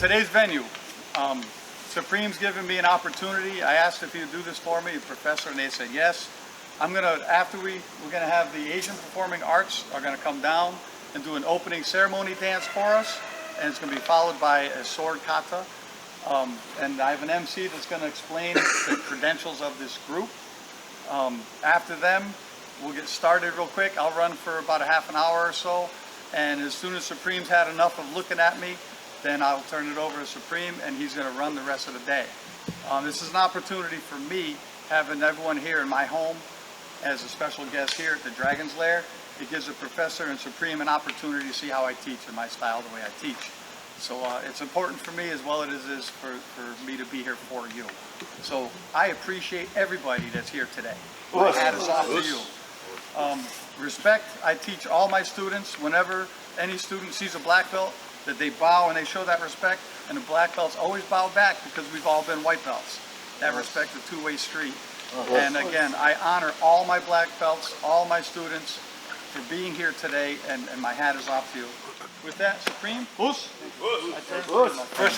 today's venue, Supreme's given me an opportunity. I asked if he would do this for me, the professor, and they said yes. I'm gonna, after we're gonna have the Asian Performing Arts are gonna come down and do an opening ceremony dance for us, and it's gonna be followed by a sword kata. And I have an MC that's gonna explain the credentials of this group. After them, we'll get started real quick. I'll run for about a half an hour or so, and as soon as Supreme's had enough of looking at me, then I'll turn it over to Supreme, and he's going to run the rest of the day. This is an opportunity for me, having everyone here in my home as a special guest here at the Dragon's Lair. It gives the professor and Supreme an opportunity to see how I teach and my style, the way I teach. So it's important for me as well as it is for me to be here for you. So I appreciate everybody that's here today. My hat is off to you. Respect, I teach all my students. Whenever any student sees a black belt, that they bow and they show that respect, and the black belts always bow back because we've all been white belts. That respect is a two-way street. And again, I honor all my black belts, all my students for being here today, and my hat is off to you. With that, Supreme, First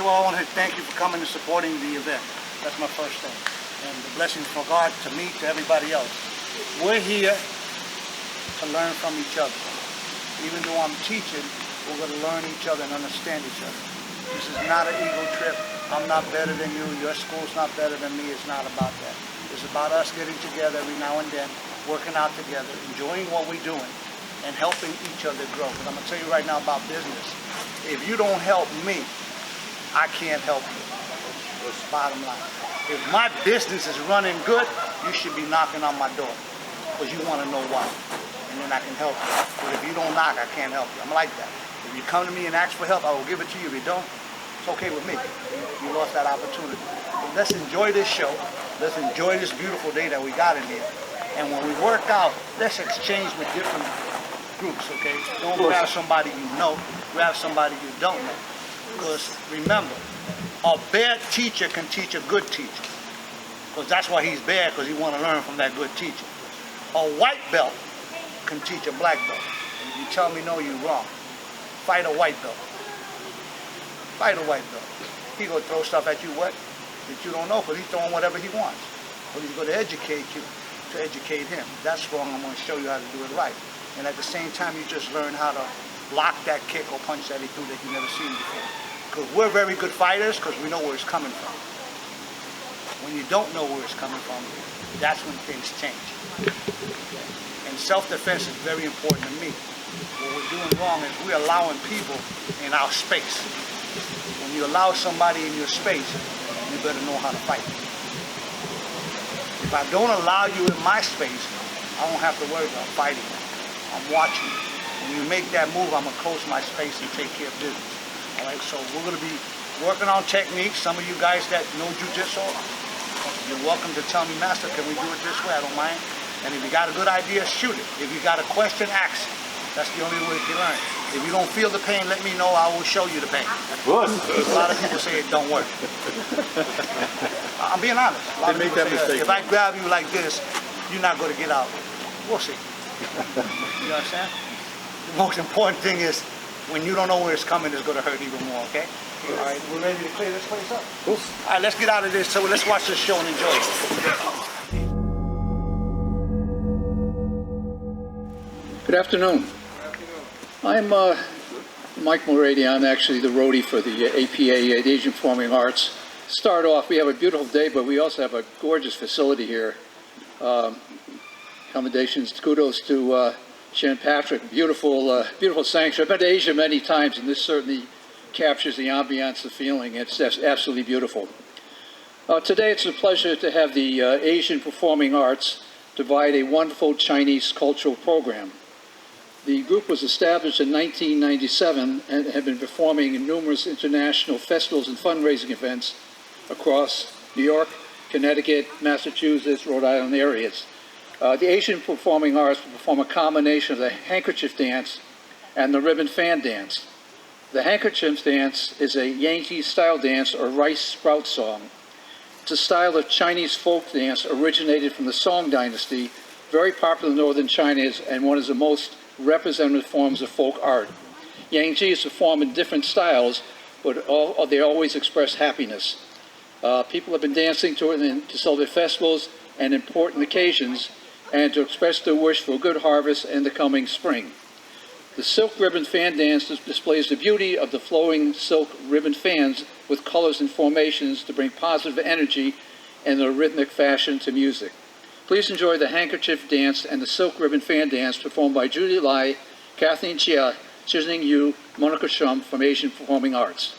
of all, I want to thank you for coming and supporting the event. That's my first thing. And the blessings from God to me, to everybody else. We're here to learn from each other. Even though I'm teaching, we're going to learn each other and understand each other. This is not an ego trip. I'm not better than you. Your school's not better than me. It's not about that. It's about us getting together every now and then, working out together, enjoying what we're doing, and helping each other grow. Because I'm going to tell you right now about business. If you don't help me, I can't help you. That's the bottom line. If my business is running good, you should be knocking on my door because you want to know why. And then I can help you. But if you don't knock, I can't help you. I'm like that. If you come to me and ask for help, I will give it to you. If you don't, it's okay with me. You lost that opportunity. But let's enjoy this show. Let's enjoy this beautiful day that we got in here. And when we work out, let's exchange with different groups, okay? Don't grab somebody you know, grab somebody you don't know. Because remember, a bad teacher can teach a good teacher. Because that's why he's bad, because he want to learn from that good teacher. A white belt can teach a black belt. And if you tell me no, you're wrong. Fight a white belt. Fight a white belt. He gonna throw stuff at you what? That you don't know, because he's throwing whatever he wants. But he's gonna educate you to educate him. That's wrong. I'm gonna show you how to do it right. And at the same time, you just learn how to block that kick or punch that he threw that you never seen before. Because we're very good fighters because we know where it's coming from. When you don't know where it's coming from, that's when things change. And self-defense is very important to me. What we're doing wrong is we're allowing people in our space. When you allow somebody in your space, you better know how to fight. If I don't allow you in my space, I don't have to worry about fighting. I'm watching you. When you make that move, I'm going to close my space and take care of business. All right, so we're going to be working on techniques. Some of you guys that know jiu-jitsu, you're welcome to tell me, Master, can we do it this way? I don't mind. And if you got a good idea, shoot it. If you got a question, ask it. That's the only way you learn. If you don't feel the pain, let me know. I will show you the pain. A lot of people say it don't work. I'm being honest. A lot of people say if I grab you like this, you're not going to get out. We'll see. You understand? The most important thing is when you don't know where it's coming, it's going to hurt even more, okay? All right, we're ready to clear this place up. Cool. All right, let's get out of this. So let's watch this show and enjoy it. Good afternoon. I'm Mike Mulready. I'm actually the roadie for the APA, the Asian Performing Arts. Start off, we have a beautiful day, but we also have a gorgeous facility here. Commendations, kudos to Shan Patrick. Beautiful, beautiful sanctuary. I've been to Asia many times, and this certainly captures the ambiance, the feeling. It's absolutely beautiful. Today, it's a pleasure to have the Asian Performing Arts provide a wonderful Chinese cultural program. The group was established in 1997 and have been performing in numerous international festivals and fundraising events across New York, Connecticut, Massachusetts, Rhode Island areas. The Asian Performing Arts will perform a combination of the handkerchief dance and the ribbon fan dance. The handkerchief dance is a Yankee style dance or rice sprout song. It's a style of Chinese folk dance originated from the Song Dynasty, very popular in northern China and one of the most representative forms of folk art. Yangji is performed in different styles, but they always express happiness. People have been dancing to celebrate festivals and important occasions and to express their wish for a good harvest in the coming spring. The silk ribbon fan dance displays the beauty of the flowing silk ribbon fans with colors and formations to bring positive energy in a rhythmic fashion to music. Please enjoy the handkerchief dance and the silk ribbon fan dance performed by Judy Lai, Kathleen Chia, Chizning Yu, Monica Shum from Asian Performing Arts.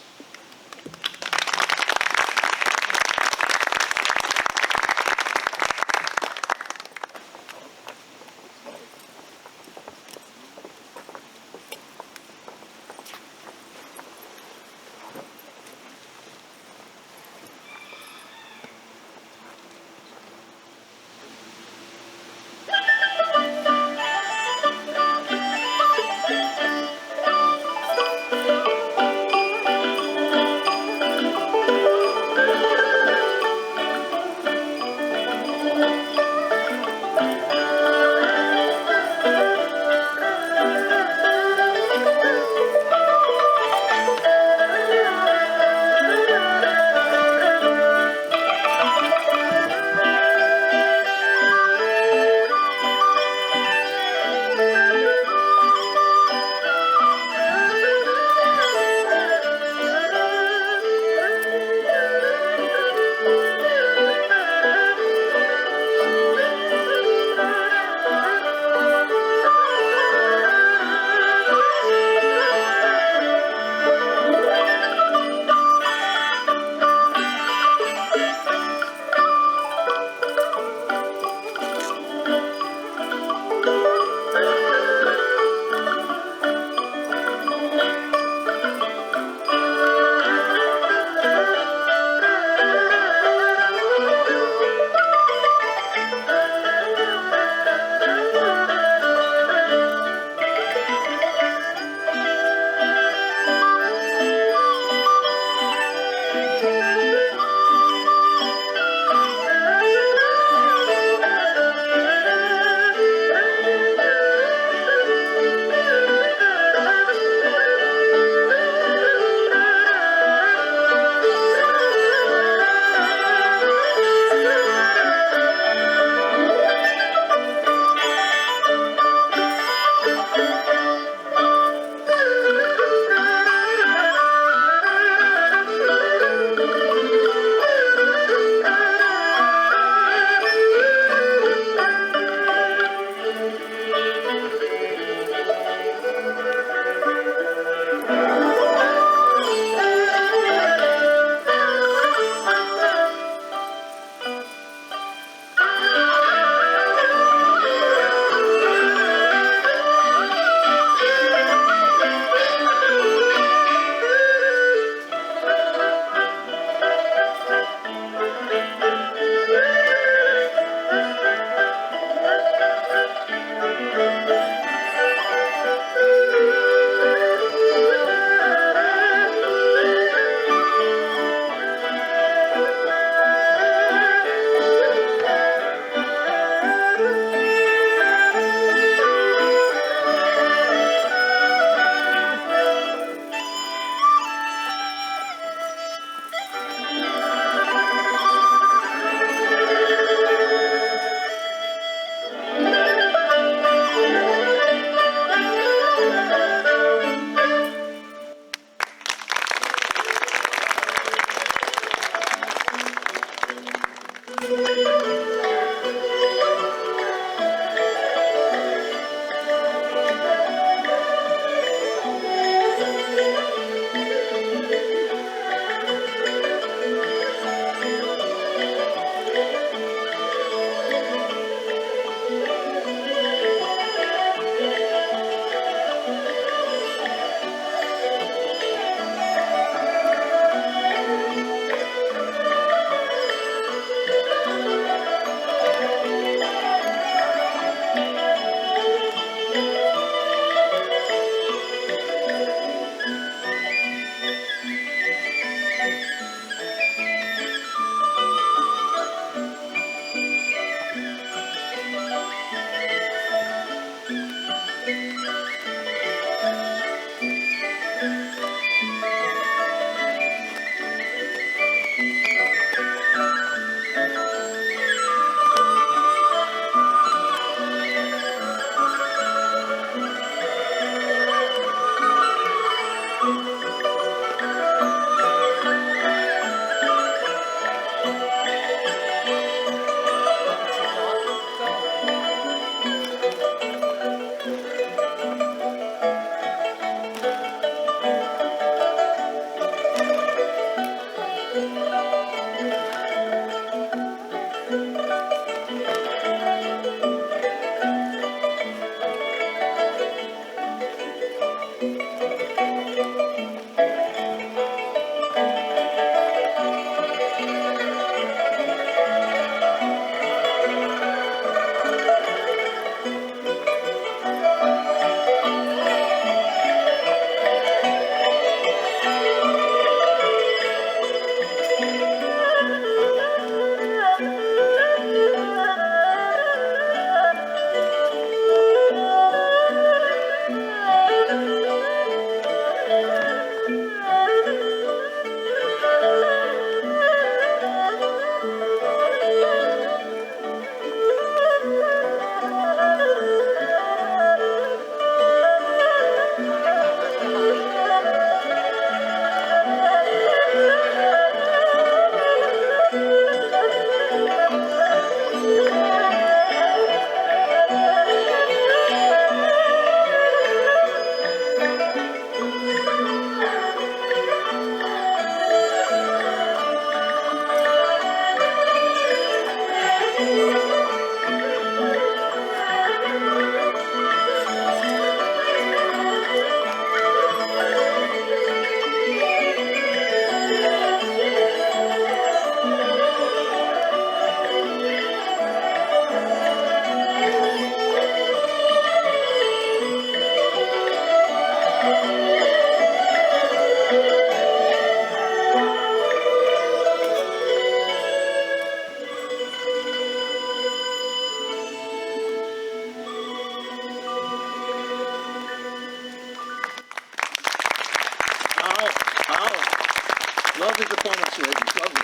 Lovely performance, ladies. Lovely.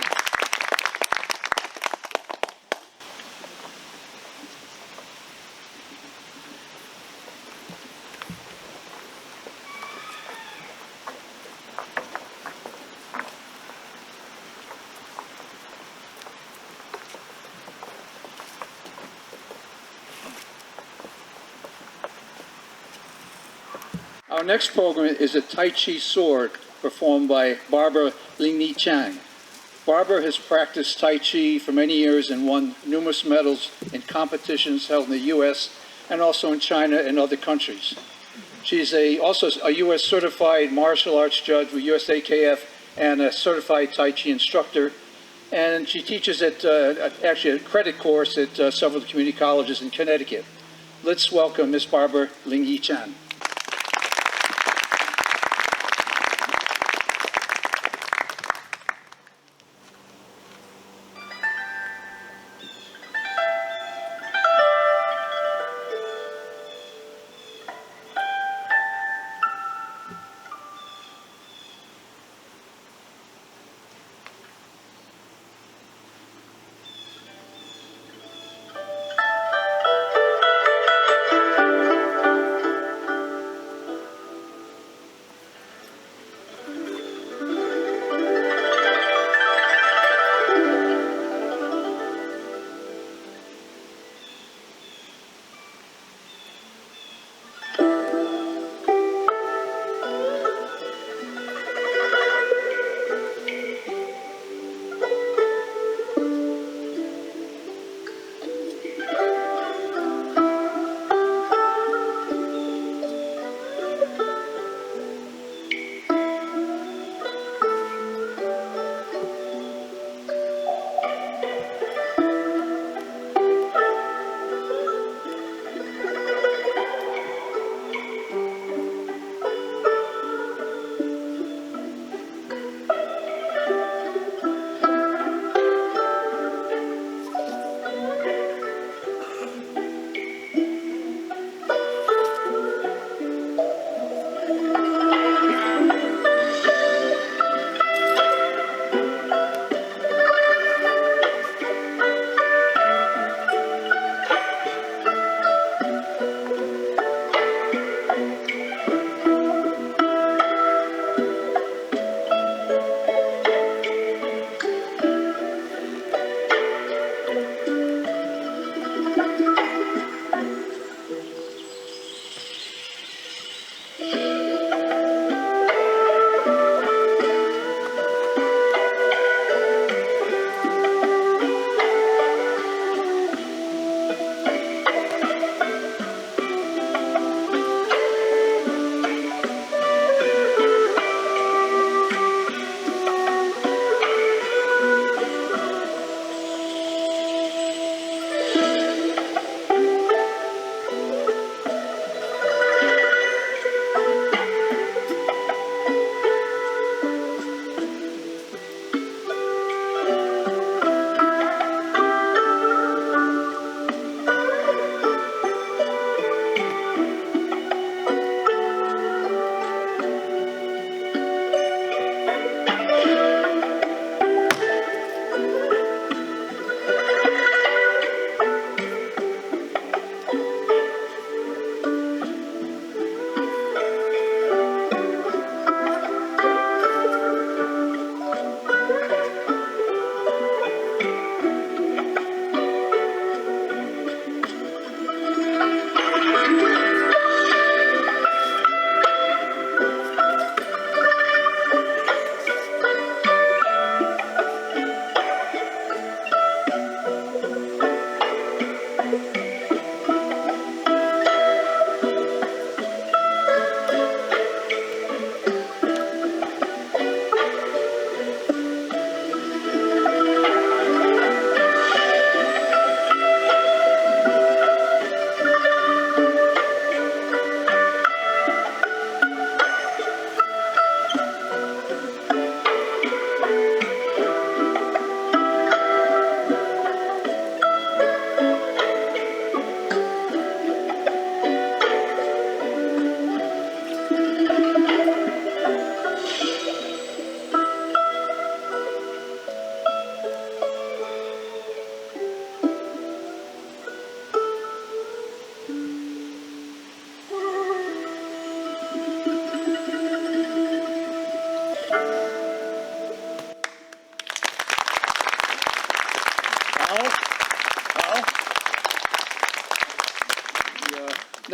Our next program is a Tai Chi sword performed by Barbara Lingyi Chang. Barbara has practiced Tai Chi for many years and won numerous medals in competitions held in the U.S. and also in China and other countries. She's also a U.S. certified martial arts judge with USAKF and a certified Tai Chi instructor. And she teaches at actually a credit course at several community colleges in Connecticut. Let's welcome Miss Barbara Lingyi Chang.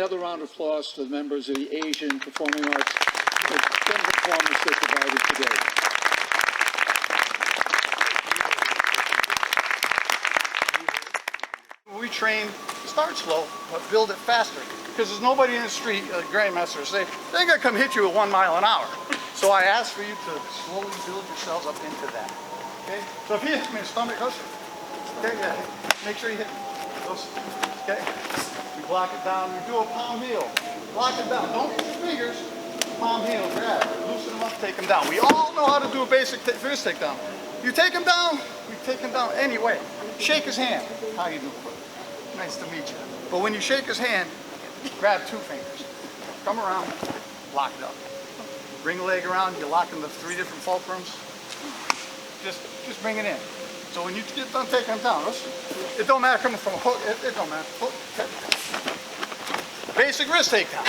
another round of applause to the members of the Asian Performing Arts for the performance they provided today. We train, start slow, but build it faster. Because there's nobody in the street, grandmasters say, they're gonna come hit you at 1 mile an hour. So I ask for you to slowly build yourselves up into that. Okay? So if he hits me in the stomach, goes, okay, yeah, make sure you hit those. Okay? We block it down, we do a palm heel. Block it down, don't use your fingers, palm heel, grab, loosen them up, take them down. We all know how to do a basic fist takedown. You take him down, we take him down anyway. Shake his hand. How you doing? Nice to meet you. But when you shake his hand, grab 2 fingers. Come around, lock it up. Bring a leg around, you lock in the 3 different fulcrums. Just bring it in. So when you get done taking him down, it don't matter coming from a hook, it don't matter. Hook, okay. Basic wrist takedown.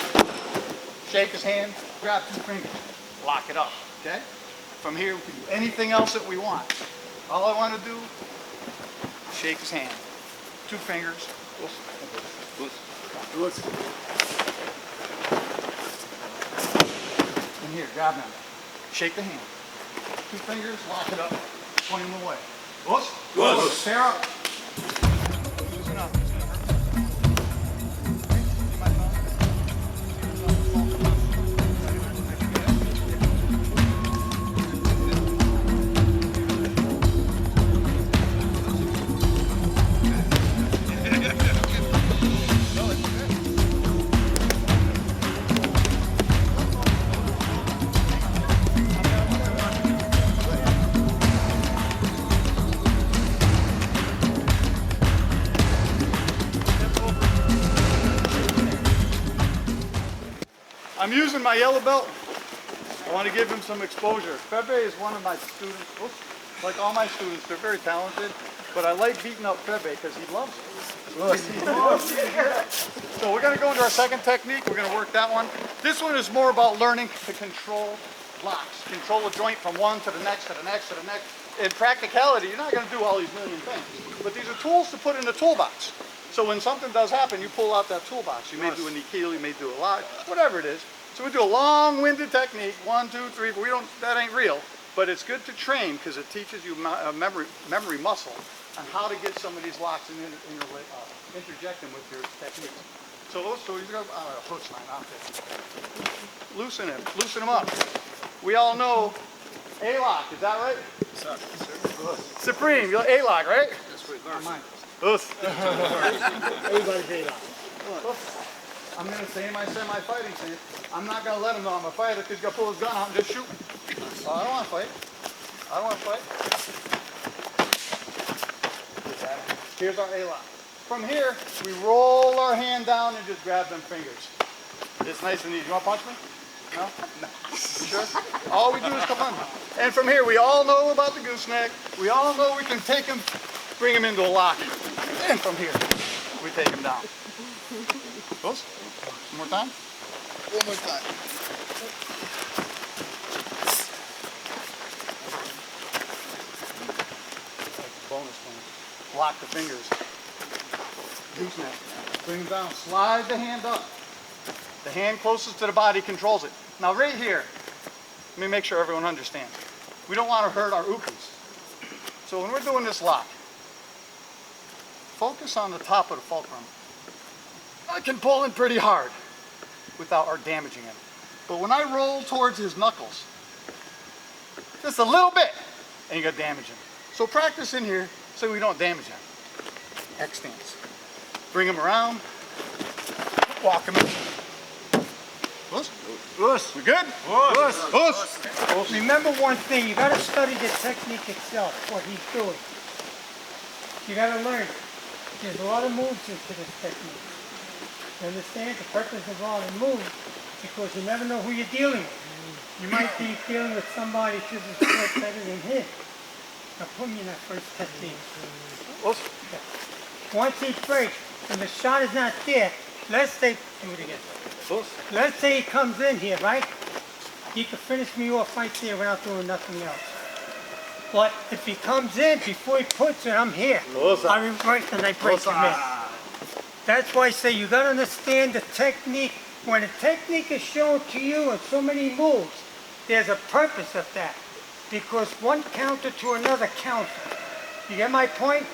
Shake his hand, grab 2 fingers, lock it up, okay? From here, we can do anything else that we want. All I want to do, shake his hand. 2 fingers. And here, grab them. Shake the hand. 2 fingers, lock it up, point them away. Pair up. Loosen up. I'm using my yellow belt. I want to give him some exposure. Ferrer is one of my students. Like all my students, they're very talented, but I like beating up Ferrer because he loves it. So we're going to go into our second technique. We're going to work that one. This one is more about learning to control blocks. Control a joint from one to the next, to the next, to the next. In practicality, you're not going to do all these million things, but these are tools to put in the toolbox. So when something does happen, you pull out that toolbox. You may do a knee keel, you may do a lot, whatever it is. So we do a long-winded technique, 1, 2, 3, but that ain't real. But it's good to train because it teaches you a memory muscle on how to get some of these locks and interject them with your techniques. So he's got hooks line out there. Loosen him up. We all know A-lock, is that right? Sir. Supreme, you're A-lock, right? That's right. Mine. Everybody's A-lock. I'm going to say in my semi-fighting stance, I'm not going to let him know I'm a fighter because he's going to pull his gun out and just shoot me. So I don't want to fight. I don't want to fight. Here's our A-lock. From here, we roll our hand down and just grab them fingers. It's nice and easy. You want to punch me? No? You sure? All we do is come under. And from here, we all know about the gooseneck. We all know we can take him, bring him into a lock. And from here, we take him down. Close? One more time? One more time. Bonus one. Lock the fingers. Gooseneck. Bring them down. Slide the hand up. The hand closest to the body controls it. Now right here, let me make sure everyone understands. We don't want to hurt our ukis. So when we're doing this lock, focus on the top of the fulcrum. I can pull in pretty hard without damaging him. But when I roll towards his knuckles, just a little bit, and you're gonna damage him. So practice in here so we don't damage him. X stance. Bring him around, walk him in. We good? Remember one thing, you gotta study the technique itself, what he's doing. You gotta learn. There's a lot of moves into this technique. You understand? The purpose of all the moves, because you never know who you're dealing with. You might be dealing with somebody just as good better than him. Now put me in that first technique. Once he breaks, and the shot is not there, let's say, do it again. Let's say he comes in here, right? He could finish me off right there without doing nothing else. But if he comes in before he puts it, I'm here. I reverse and I break him in. That's why I say you got to understand the technique. When a technique is shown to you in so many moves, there's a purpose of that. Because one counter to another counter. You get my point?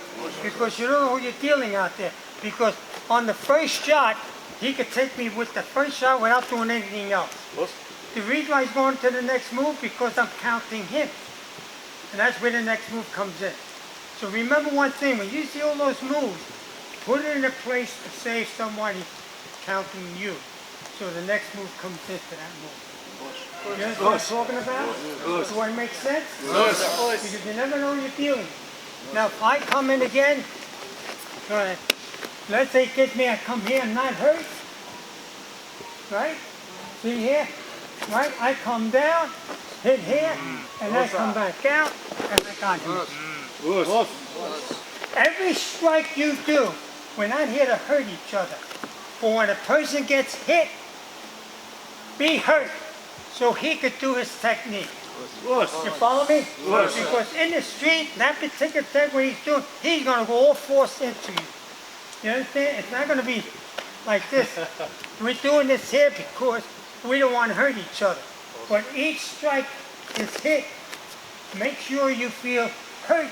Because you don't know who you're dealing out there. Because on the first shot, he could take me with the first shot without doing anything else. The reason why he's going to the next move, because I'm counting him. And that's where the next move comes in. So remember one thing, when you see all those moves, put it in a place to save somebody counting you. So the next move comes into that move. You know what I'm talking about? Do I make sense? Because you never know who you're dealing with. Now if I come in again, let's say it gets me, I come here, I'm not hurt. Right? See here? Right? I come down, hit here, and I come back out, and I got him. Every strike you do, we're not here to hurt each other. But when a person gets hit, be hurt, so he could do his technique. You follow me? Because in the street, that particular thing what he's doing, he's going to go all force into you. You understand? It's not going to be like this. We're doing this here because we don't want to hurt each other. When each strike is hit, make sure you feel hurt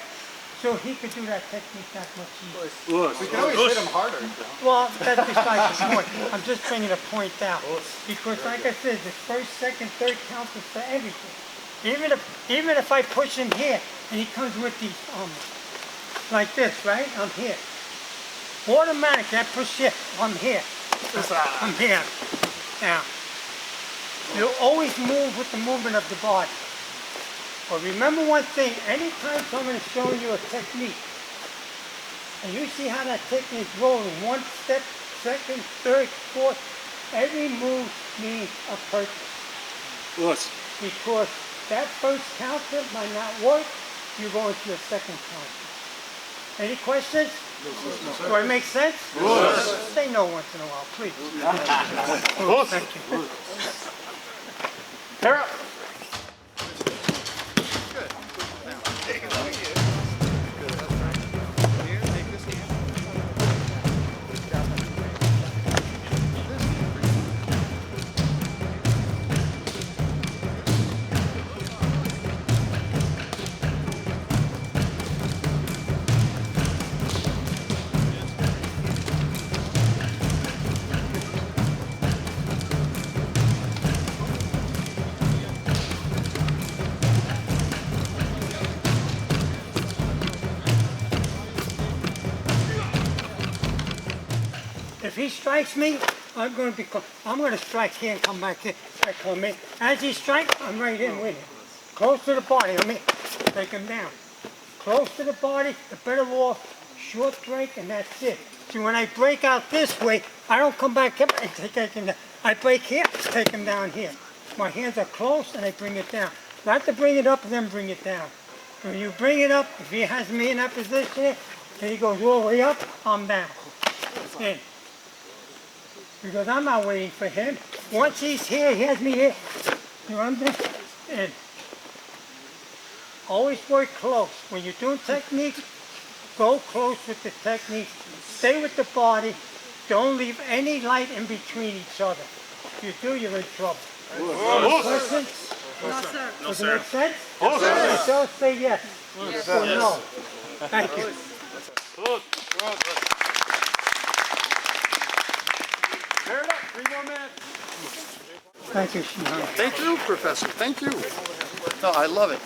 so he could do that technique that much easier. We can always hit him harder. Well, that's besides the point. I'm just bringing a point out. Because like I said, the first, second, third counts is for everything. Even if I push him here and he comes with these, like this, right? I'm here. Automatically, I push here, I'm here. I'm here. Now, you'll always move with the movement of the body. But remember one thing, anytime someone is showing you a technique, and you see how that technique is rolling, one step, second, third, fourth, every move means a purpose. Because that first counter might not work, you go into the second counter. Any questions? Do I make sense? Say no once in a while, please. Thank you. Hair up. If he strikes me, I'm going to strike here and come back here. I come in. As he strikes, I'm right in with him. Close to the body, I'm in. Take him down. Close to the body, the better off, short break, and that's it. See, when I break out this way, I don't come back here and take him down. I break here, take him down here. My hands are close and I bring it down. Not to bring it up and then bring it down. When you bring it up, if he has me in that position, and he goes all the way up, I'm down. In. Because I'm not waiting for him. Once he's here, he has me here. You understand? And always work close. When you're doing technique, go close with the technique. Stay with the body. Don't leave any light in between each other. If you do, you're in trouble. Questions? No, sir. Does it make sense? Yes. So say yes. Yes. Or no. Thank you. Hair it up. 3 more minutes. Thank you, Shihan. Thank you, Professor. Thank you. No, I love it.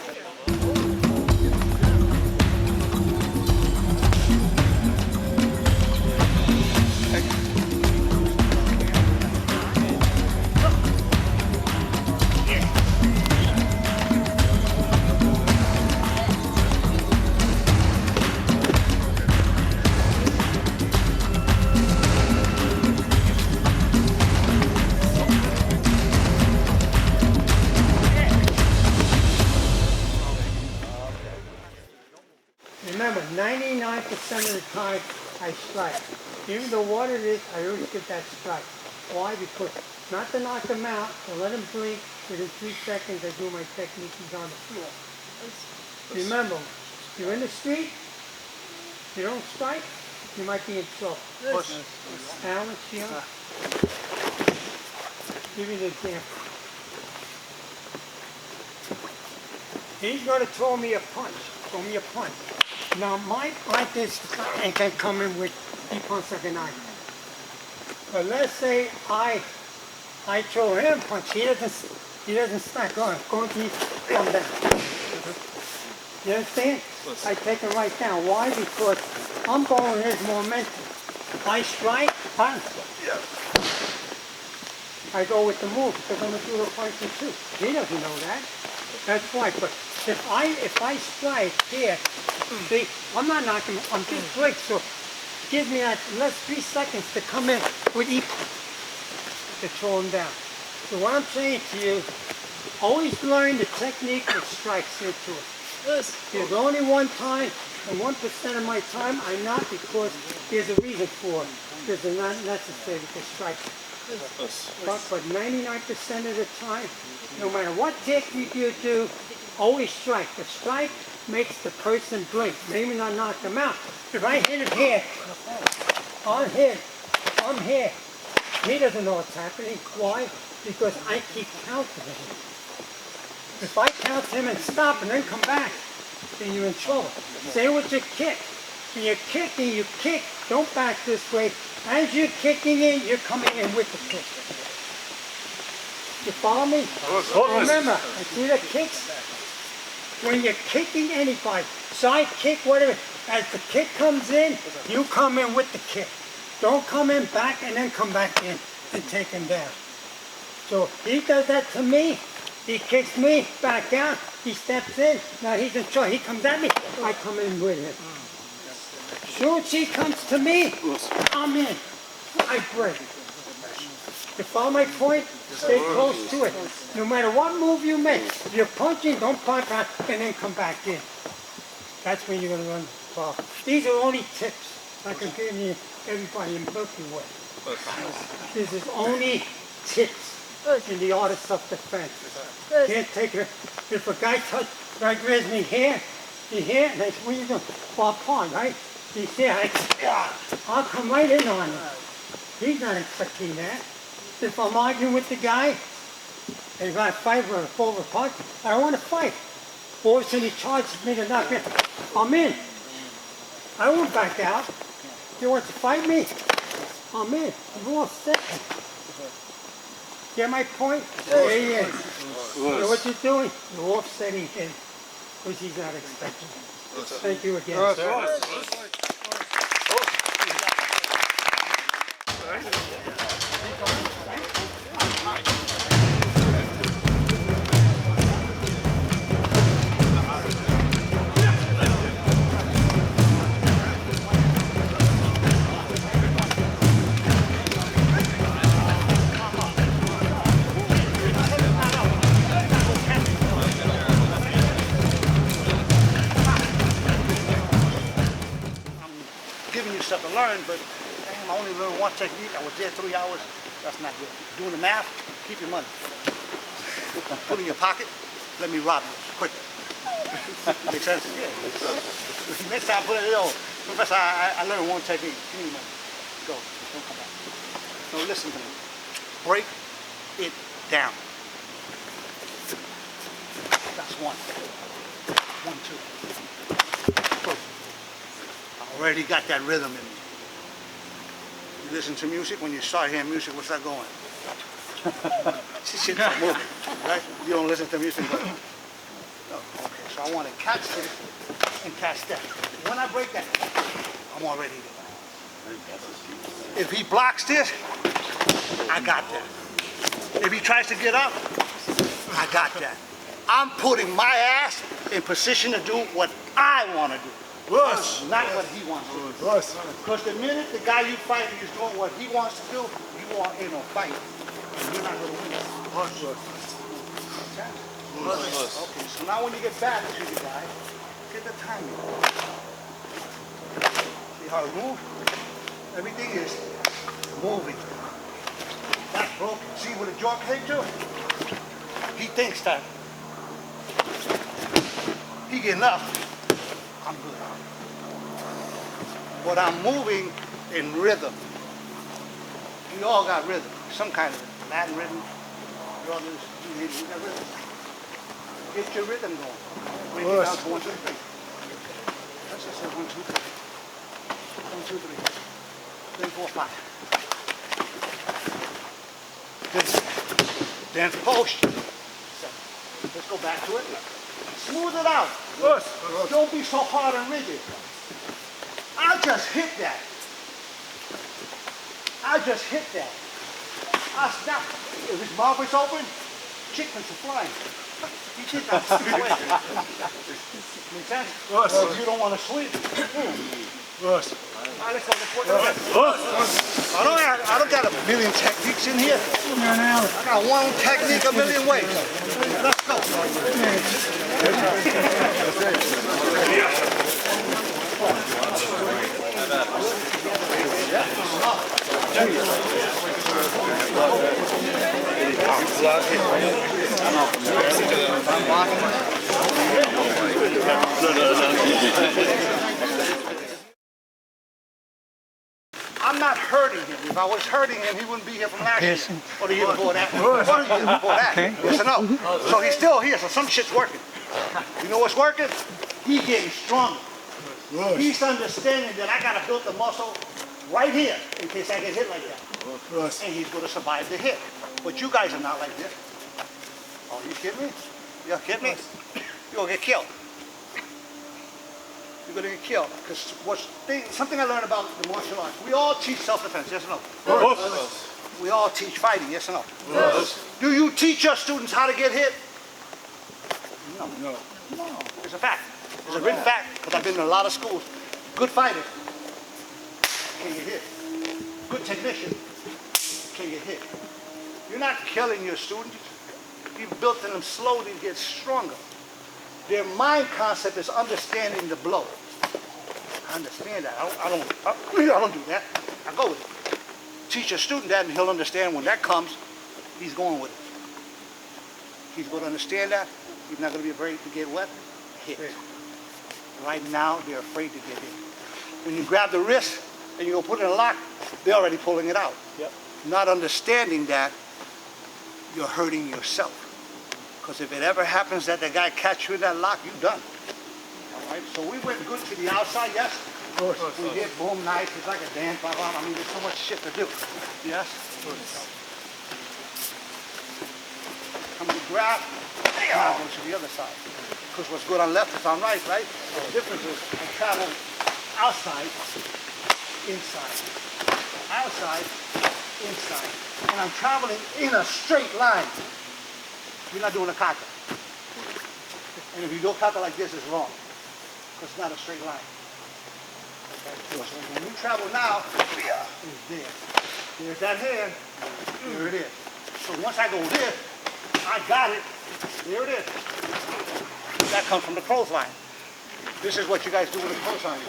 Remember, 99% of the time I strike. Even though what it is, I always get that strike. Why? Because not to knock him out, to let him blink, within 3 seconds I do my technique, he's on the floor. Remember, you're in the street, you don't strike, you might be in trouble. Alan, Shihan, give you an example. He's going to throw me a punch. Now my like this and can come in with he punch like a knife. But let's say I throw him a punch. He doesn't start going to come down. You understand? I take him right down. Why? Because I'm going his momentum. I strike, punch. I go with the move because I'm going to do the punching too. He doesn't know that. That's why. But if I strike here, see, I'm not knocking him. I'm just break. So give me that less 3 seconds to come in with equal to throw him down. So what I'm saying to you, always learn the technique that strikes into it. There's only one time, and 1% of my time I not because there's a reason for it. Because it's not necessary to strike. But 99% of the time, no matter what technique you do, always strike. The strike makes the person blink. Maybe not knock them out. If I hit him here, I'm here. He doesn't know what's happening. Why? Because I keep counting him. If I count him and stop and then come back, then you're in trouble. Same with your kick. When you're kicking, you kick. Don't back this way. As you're kicking in, you're coming in with the kick. You follow me? Remember, I see the kicks. When you're kicking anybody, side kick, whatever, as the kick comes in, you come in with the kick. Don't come in back and then come back in and take him down. So he does that to me. He kicks me back out. He steps in. Now he's in trouble. He comes at me. I come in with him. Soon as he comes to me, I'm in. I break. You follow my point? Stay close to it. No matter what move you make, if you're punching, don't punch out and then come back in. That's when you're going to run the ball. These are only tips I can give you everybody in Milky Way. This is only tips in the art of self-defense. Can't take it. If a guy grabs me here, and I say, what are you doing? Ball pawn, right? He's here, I'll come right in on him. He's not expecting that. If I'm arguing with the guy, and if I fight for a forward punch, I don't want to fight. All of a sudden he charges me to knock me. I'm in. I won't back out. He wants to fight me. I'm in. I'm all set. Get my point? There he is. You know what you're doing? You're offsetting him because he's not expecting it. Thank you again. Giving you stuff to learn, but damn, I only learned one technique. I was there 3 hours. That's not good. Doing the math, keep your money. Put it in your pocket, let me rob you quicker. Make sense? Yeah. Next time, put it, Professor, I learned one technique. Give me money. Go. Don't come back. No, listen to me. Break it down. That's one. 1, 2. I already got that rhythm in me. You listen to music, when you start hearing music, what's that going? Shit's moving, right? You don't listen to music, but no. Okay, so I want to catch this and catch that. When I break that, I'm already there. If he blocks this, I got that. If he tries to get up, I got that. I'm putting my ass in position to do what I want to do. Not what he wants to do. Because the minute the guy you fighting is doing what he wants to do, you are in a fight. And you're not going to win. Okay, so now when you get back to the guy, get the timing. See how it moves? Everything is moving. That's broken. See where the jaw came to? He thinks that he getting up. I'm good. but I'm moving in rhythm. We all got rhythm, some kind of rhythm. Latin rhythm, brothers, we got rhythm. Get your rhythm going. Break it down to 1, 2, 3. Let's just say 1, 2, 3. 1, 2, 3. 3, 4, 5. Then posture. Let's go back to it. Smooth it out. Don't be so hard and rigid. I just hit that. I just hit that. I snap. If his mouth is open, chickens are flying. He did that straight away. Make sense? Or if you don't want to sleep. All right, let's go. I don't got a million techniques in here. I got one technique, a million ways. Let's go. I'm not hurting him. If I was hurting him, he wouldn't be here from last year. Or the year before that. Or the year before that. Yes or no? So he's still here, so some shit's working. You know what's working? He's getting stronger. He's understanding that I gotta build the muscle right here in case I get hit like that. And he's gonna survive the hit. But you guys are not like this. Oh, you kidding me? You kidding me? You're gonna get killed. You're gonna get killed. Because something I learned about the martial arts, we all teach self-defense, yes or no? We all teach fighting, yes or no? Do you teach your students how to get hit? No. It's a fact. It's a written fact, because I've been in a lot of schools. Good fighter can get hit. Good technician can get hit. You're not killing your students. You've built in them slowly to get stronger. Their mind concept is understanding the blow. I understand that. I don't do that. I go with it. Teach a student that and he'll understand when that comes, he's going with it. He's going to understand that. He's not going to be afraid to get what? Hit. Right now, they're afraid to get hit. When you grab the wrist and you go put it in a lock, they're already pulling it out. Yep. Not understanding that, you're hurting yourself. Because if it ever happens that the guy catch you in that lock, you're done. All right, so we went good to the outside, yes? Of course. We did, boom, nice. It's like a dance, blah, blah. I mean, there's so much shit to do. Yes? Come to grab, now go to the other side. Because what's good on left is on right, right? So the difference is I travel outside, inside. Outside, inside. And I'm traveling in a straight line. You're not doing a kata. And if you do kata like this, it's wrong. Because it's not a straight line. Okay? So when you travel now, it's there. There's that hand. There it is. So once I go this, I got it. There it is. That comes from the clothesline. This is what you guys do with a clothesline.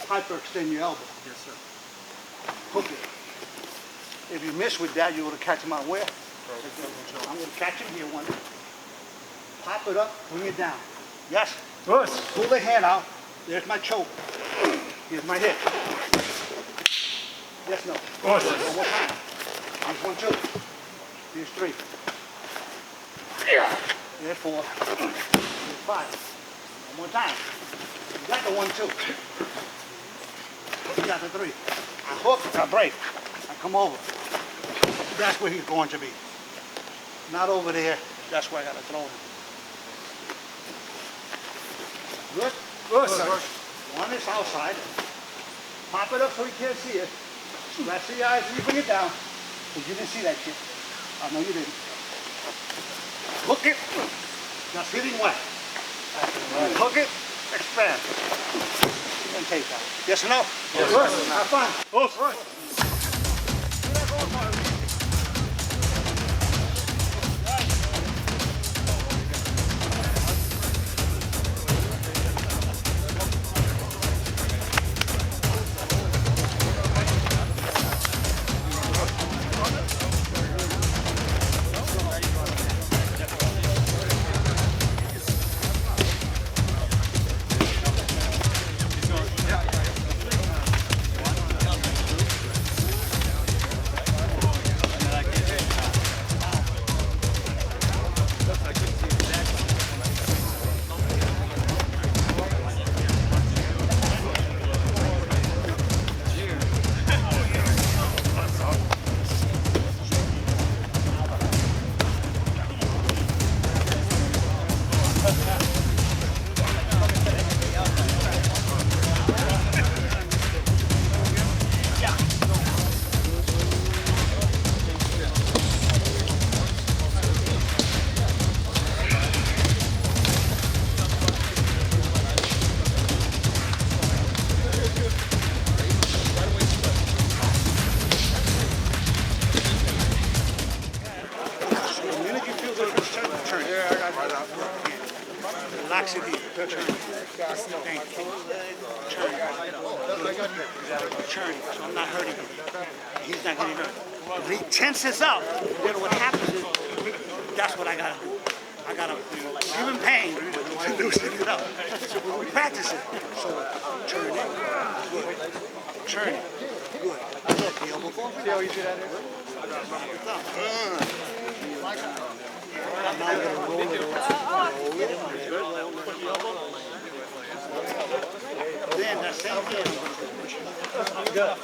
Hyperextend your elbow. Yes, sir. Hook it. If you miss with that, you're going to catch him out where? I'm going to catch him here one. Pop it up, bring it down. Yes? Yes. Pull the hand out. There's my choke. Here's my hip. Yes, no. Yes. One more time. Here's 1, 2. Here's 3. There's 4. Here's 5. One more time. You got the 1, 2. You got the 3. I hook, I break. I come over. That's where he's going to be. Not over there. That's where I got to throw him. Good? Good, sir. One is outside. Pop it up so he can't see it. Rest of your eyes when you bring it down. Because you didn't see that shit. I know you didn't. Hook it. Just hitting wet. Hook it. Expand. And take that. Yes or no? Yes. Good. Have fun. Good. The minute you feel the first turn. Yeah, I got it. Right out. Relax it here. Turn. Thank you. Turn. So I'm not hurting him. He's not getting hurt. If he tenses up, then what happens is, that's what I gotta do. I gotta give him pain to loosen it up. So we practice it. So turn it. Good. Turn it. Good. Look, the elbow go. See how easy that is? I'm now gonna roll it around. Then that same thing. Good.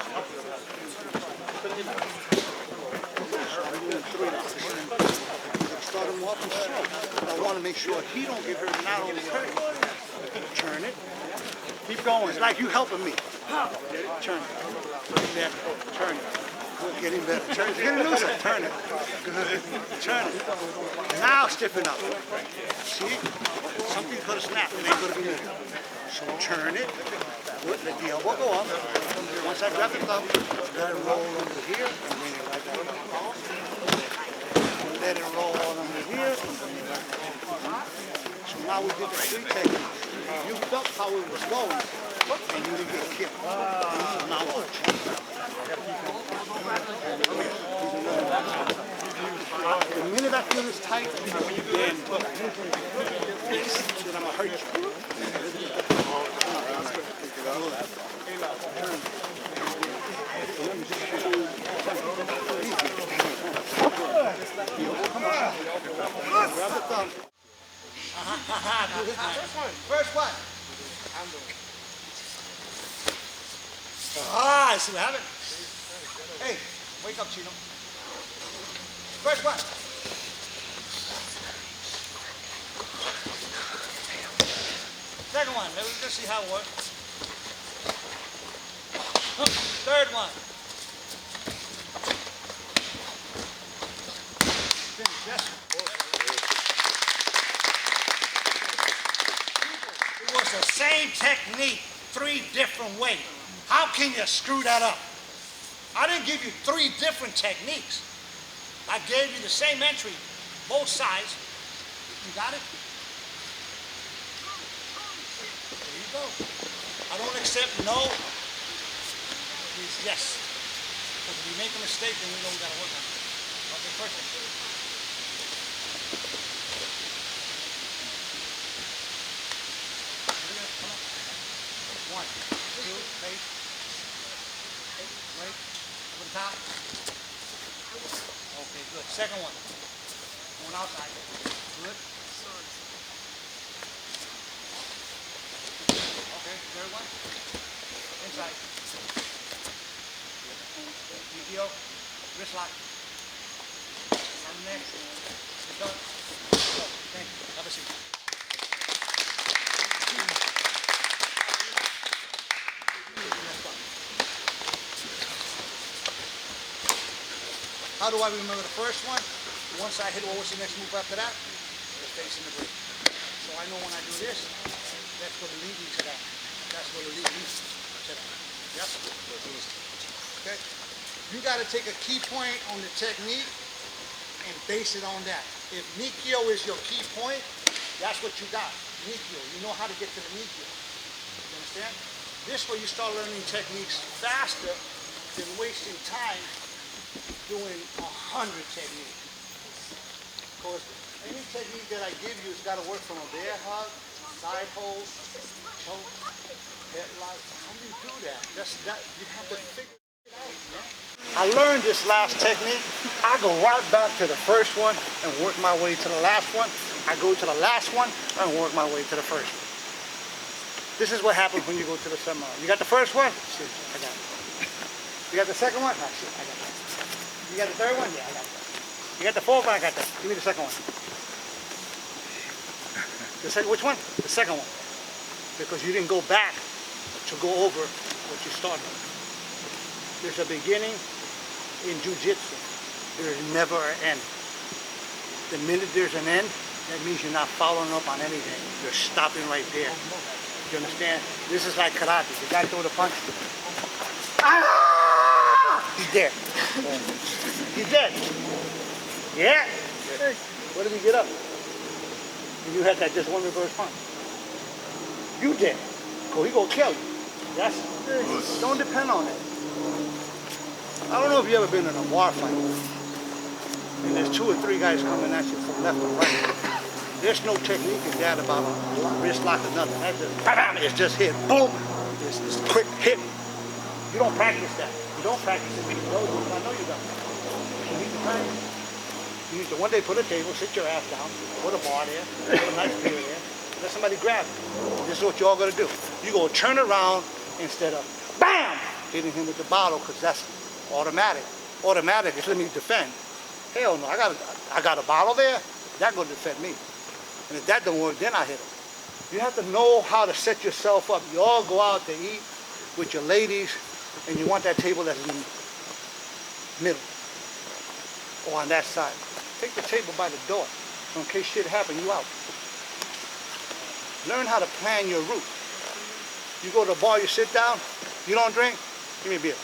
Start him off and slow. I want to make sure he don't get hurt, not only hurt. Turn it. Keep going. It's like you helping me. Turn it. There. Turn it. Good. Getting better. Turn it. Getting looser. Turn it. Good. Turn it. Now stiffen up. See? Something's going to snap. It ain't going to be there. So turn it. Good. Let the elbow go up. Once I grab the thumb, let it roll under here and bring it right down. Let it roll under here and bring it right down. So now we did the three techniques. You felt how it was going and you didn't get killed. Now watch. The minute I feel this tight, then I'm going to hurt you. Grab the thumb. First one. Ah, I see what happened. Hey, wake up, Chino. First one. Second one. Let's see how it works. Third one. It was the same technique, 3 different ways. How can you screw that up? I didn't give you 3 different techniques. I gave you the same entry, both sides. You got it? There you go. I don't accept no. Please, yes. Because if you make a mistake, then we don't got to work on it. Okay, perfect. Come on. 1, 2, face. Wait. Over the top. Okay, good. Second one. Going outside. Good. Okay, third one. Inside. DPO. Wrist lock. On the next. It's done. Go. Thank you. Have a seat. How do I remember the first one? Once I hit, what was the next move after that? The face and the break. So I know when I do this, that's going to lead me to that. That's going to lead me to that. Yep. Okay. You got to take a key point on the technique and base it on that. If Nikio is your key point, that's what you got. Nikio. You know how to get to the Nikio. You understand? This way you start learning techniques faster than wasting time doing 100 techniques. Because any technique that I give you has got to work from a bear hug, side hold, choke, headlock. How do you do that? You have to figure it out. I learned this last technique. I go right back to the first one and work my way to the last one. I go to the last one and work my way to the first one. This is what happens when you go to the seminar. You got the first one? See, I got it. You got the second one? I got it. You got the third one? Yeah, I got that. You got the fourth one? I got that. Give me the second one. Which one? The second one. Because you didn't go back to go over what you started. There's a beginning in jiu-jitsu. There's never an end. The minute there's an end, that means you're not following up on anything. You're stopping right there. You understand? This is like karate. The guy throw the punch. Ah! He's dead. He's dead. Yeah. What did he get up? And you had that just one reverse punch. You dead. Cause he gonna kill you. Don't depend on it. I don't know if you ever been in a war fight. And there's 2 or 3 guys coming at you from left or right. There's no technique in that about a wrist lock or nothing. That's just, bam, it's just hit, boom. It's quick hit. You don't practice that. You don't practice it. You know, I know you don't. You need to practice. You need to one day put a table, sit your ass down, put a bar there, put a nice beer there, let somebody grab it. This is what you're all gonna do. You're gonna turn around instead of bam, hitting him with the bottle, because that's automatic. Automatic is let me defend. Hell no, I got a bottle there, that gonna defend me. And if that don't work, then I hit him. You have to know how to set yourself up. You all go out to eat with your ladies, and you want that table that's in the middle, or on that side. Take the table by the door, so in case shit happen, you out. Learn how to plan your route. You go to a bar, you sit down, you don't drink, give me a beer.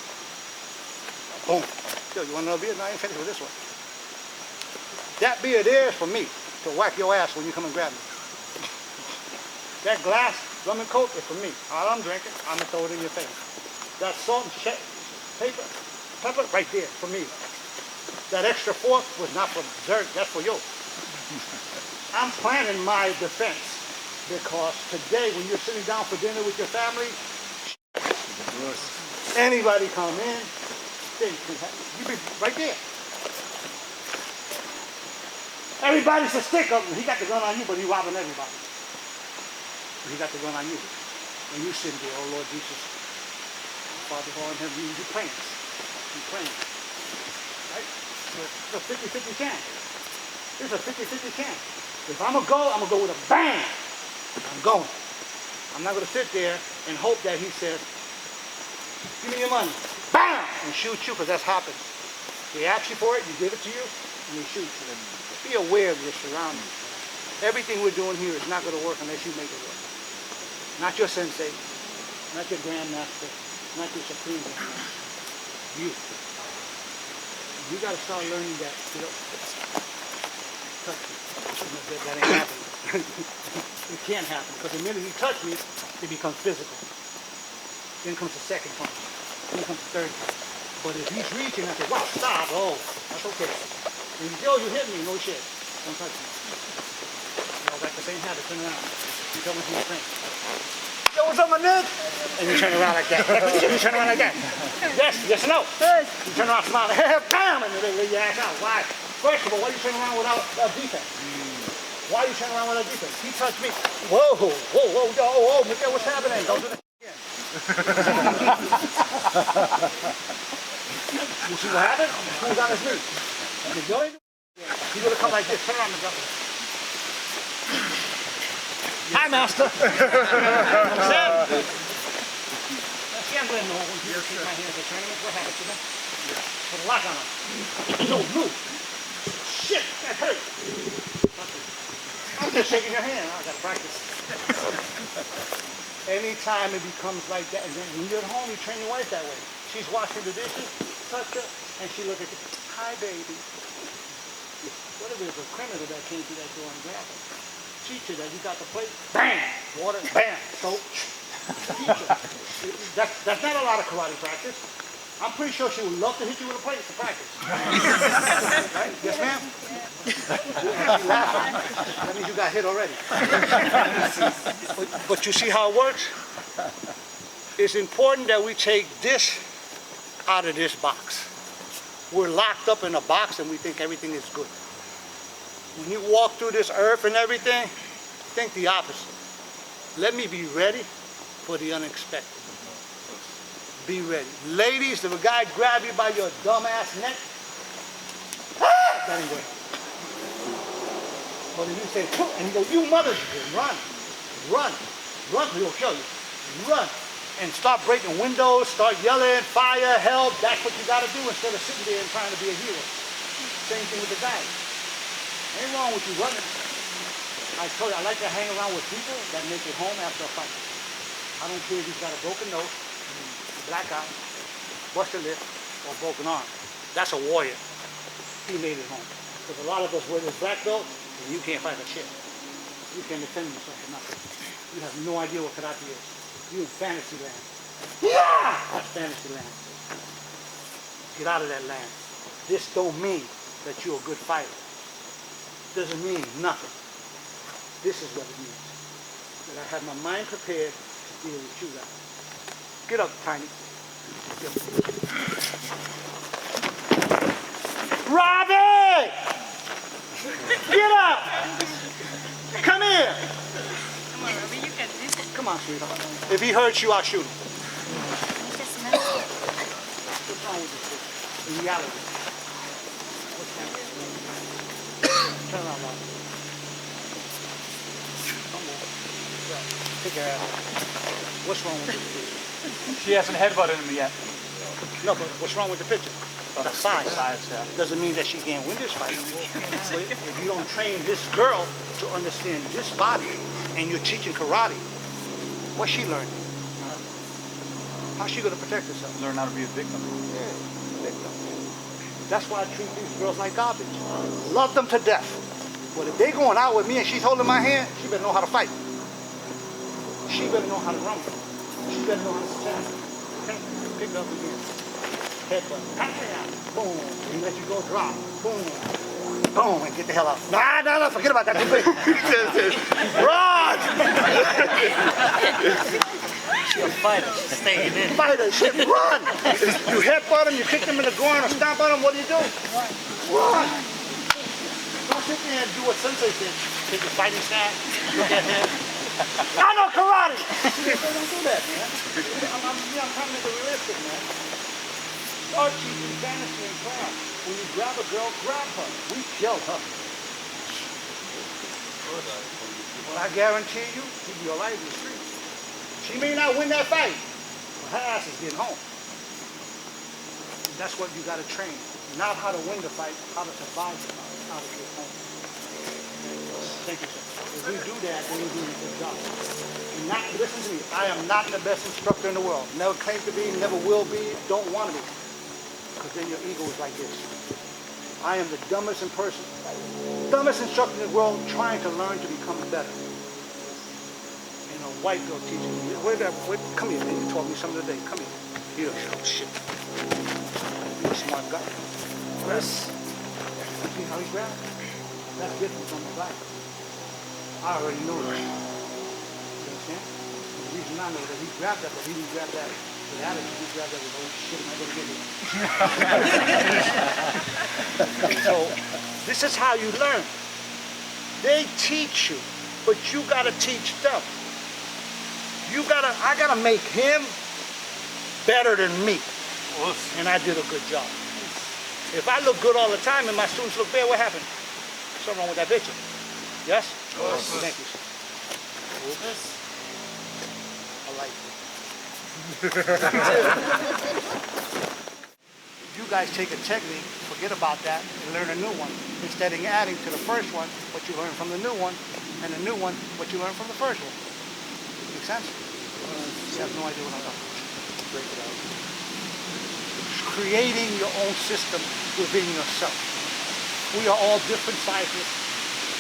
Boom. Yo, you want another beer? No, I ain't finished with this one. That beer there is for me, to whack your ass when you come and grab me. That glass, rum and coke, is for me. All I'm drinking, I'm gonna throw it in your face. That salt and pepper, right there, for me. That extra fork was not for dessert, that's for you. I'm planning my defense. Because today, when you're sitting down for dinner with your family, anybody come in, you be right there. Everybody's a stick-up. He got the gun on you, but he robbing everybody. He got the gun on you. And you sitting there, oh Lord Jesus, Father God in heaven, you praying. You praying. Right? It's a 50-50 chance. It's a 50-50 chance. If I'm going to go with a bang. I'm going. I'm not going to sit there and hope that he says, give me your money. Bam! And shoot you, because that's happened. They ask you for it, you give it to you, and they shoot you. Be aware of your surroundings. Everything we're doing here is not going to work unless you make it work. Not your sensei, not your grandmaster, not your supreme grandmaster. You. You got to start learning that. You know, touch me. That ain't happening. It can't happen, because the minute you touch me, it becomes physical. Then comes the second punch. Then comes the third punch. But if he's reaching, I say, wow, stop. Oh, that's okay. And you go, you hit me, no shit. Don't touch me. You all got the same habit, turn around. You tell me who you're saying. Yo, what's up, my nigga? And you turn around like that. You turn around like that. Yes or no? You turn around, smile, bam, and then lay your ass out. Why? First of all, why you turn around without defense? Why are you turning around with a defense? He touched me. Whoa, Miguel, what's happening? Don't do that again. You see what happened? He was on his knee. Miguel ain't doing it. He's going to come like this. Turn around, Miguel. Hi, master. See, I'm going to know when people shake my hands at tournaments. What happens to them? Put a lock on them. No, move. Shit, that hurt. I'm just shaking your hand. I gotta practice. Anytime it becomes like that, and then when you're at home, you train your wife that way. She's washing the dishes, touch her, and she look at you. Hi, baby. What if there's a criminal that came through that door and grabbed her? Teach her that you got the plate. Bam! Water. Bam! Soap. Teach her. That's not a lot of karate practice. I'm pretty sure she would love to hit you with a plate to practice. Right? Yes, ma'am? That means you got hit already. But you see how it works? It's important that we take this out of this box. We're locked up in a box and we think everything is good. When you walk through this earth and everything, think the opposite. Let me be ready for the unexpected. Be ready. Ladies, if a guy grab you by your dumb ass neck, that ain't good. But if you say, "Pooh," and he goes, you mother, run, run, run, he'll kill you. Run. And start breaking windows, start yelling, fire, help. That's what you got to do instead of sitting there and trying to be a hero. Same thing with the guys. Ain't wrong with you running. I told you, I like to hang around with people that make it home after a fight. I don't care if he's got a broken nose, black eye, busted lip, or broken arm. That's a warrior. He made it home. Because a lot of us wear this black belt, and you can't fight a shit. You can't defend yourself or nothing. You have no idea what karate is. You in fantasy land. Yeah! That's fantasy land. Get out of that land. This don't mean that you're a good fighter. Doesn't mean nothing. This is what it means. That I have my mind prepared to deal with you guys. Get up, Tiny. Get up. Robbie! Get up! Come here! Come on, Robbie, you can do this. Come on, sweetheart. If he hurts you, I'll shoot him. It's just a mess. What's wrong with this kid? In reality. What's wrong with this? Turn around, Robbie. Come on. Take your ass out. What's wrong with this kid? She hasn't headbutted him yet. No, but what's wrong with the picture? The size. Size, yeah. Doesn't mean that she can't win this fight. But if you don't train this girl to understand this body and you're teaching karate, what's she learning? How's she going to protect herself? Learn how to be a victim. Yeah, victim. That's why I treat these girls like garbage. Love them to death. But if they going out with me and she's holding my hand, she better know how to fight. She better know how to run. She better know how to attack. Okay? Pick it up again. Headbutt. Boom. And let you go drop. Boom. Boom. And get the hell out. Nah. Forget about that. Run! She's a fighter. She's staying in. Fighter. Shit, run! You headbutt him, you kick him in the groin or stomp on him, what do you do? Run! Don't sit there and do what Sensei did. Take your fighting stance, look at him. I know karate! Don't do that, man. I'm trying to make it realistic, man. Our chief in fantasy and crap. When you grab a girl, grab her. We killed her. Well, I guarantee you, she'll be alive in the streets. She may not win that fight, but her ass is getting home. And that's what you got to train. Not how to win the fight, how to survive the fight, how to get home. Thank you, sir. If we do that, then we're doing a good job. And not, listen to me, I am not the best instructor in the world. Never claim to be, never will be, don't want to be. Because then your ego is like this. I am the dumbest dumbest instructor in the world trying to learn to become better. And a white girl teaching me. Come here, man. You taught me something today. Come here. Here, oh, shit. You're a smart guy. Yes. See how he grabbed? That's different from the black. I already know that. You understand? The reason I know that he grabbed that, but he didn't grab that with attitude. He grabbed that with, oh shit, am I going to get it? So, this is how you learn. They teach you, but you got to teach them. I got to make him better than me. And I did a good job. If I look good all the time and my students look bad, what happened? Something wrong with that picture. Yes? Thank you, sir. I like it. You guys take a technique, forget about that, and learn a new one. Instead of adding to the first one what you learned from the new one, and the new one what you learned from the first one. Make sense? You have no idea what I'm talking about. Break it out. Creating your own system within yourself. We are all different sizes,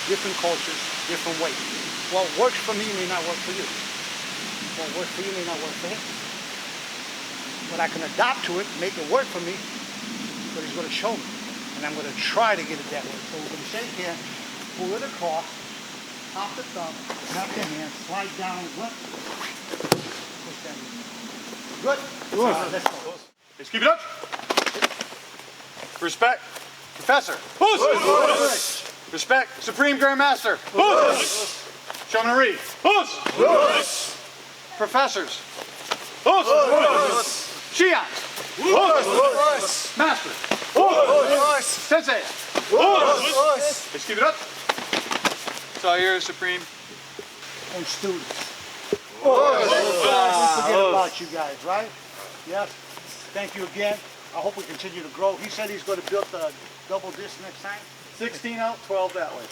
different cultures, different weights. What works for me may not work for you. What works for you may not work for him. But I can adapt to it, make it work for me, but he's going to show me. And I'm going to try to get it that way. So we're going to shake here, pull it across, pop the thumb, grab your hand, slide down, push down. Good? Let's go. Let's keep it up. Respect. Professor. Who's? Respect. Supreme Grandmaster. Who's? Shaman Reed. Who's? Professors. Who's? Shihan. Who's? Master. Who's? Sensei. Who's? Let's keep it up. all yours, Supreme. And students. Don't forget about you guys, right? Yes. Thank you again. I hope we continue to grow. He said he's going to build the double disc next time. 16 out, 12 that way.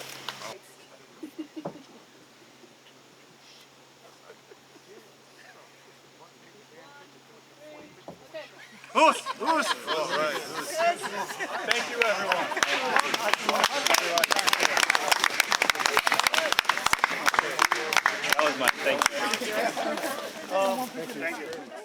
Thank you, everyone. That was mine. Thank you. Thank you.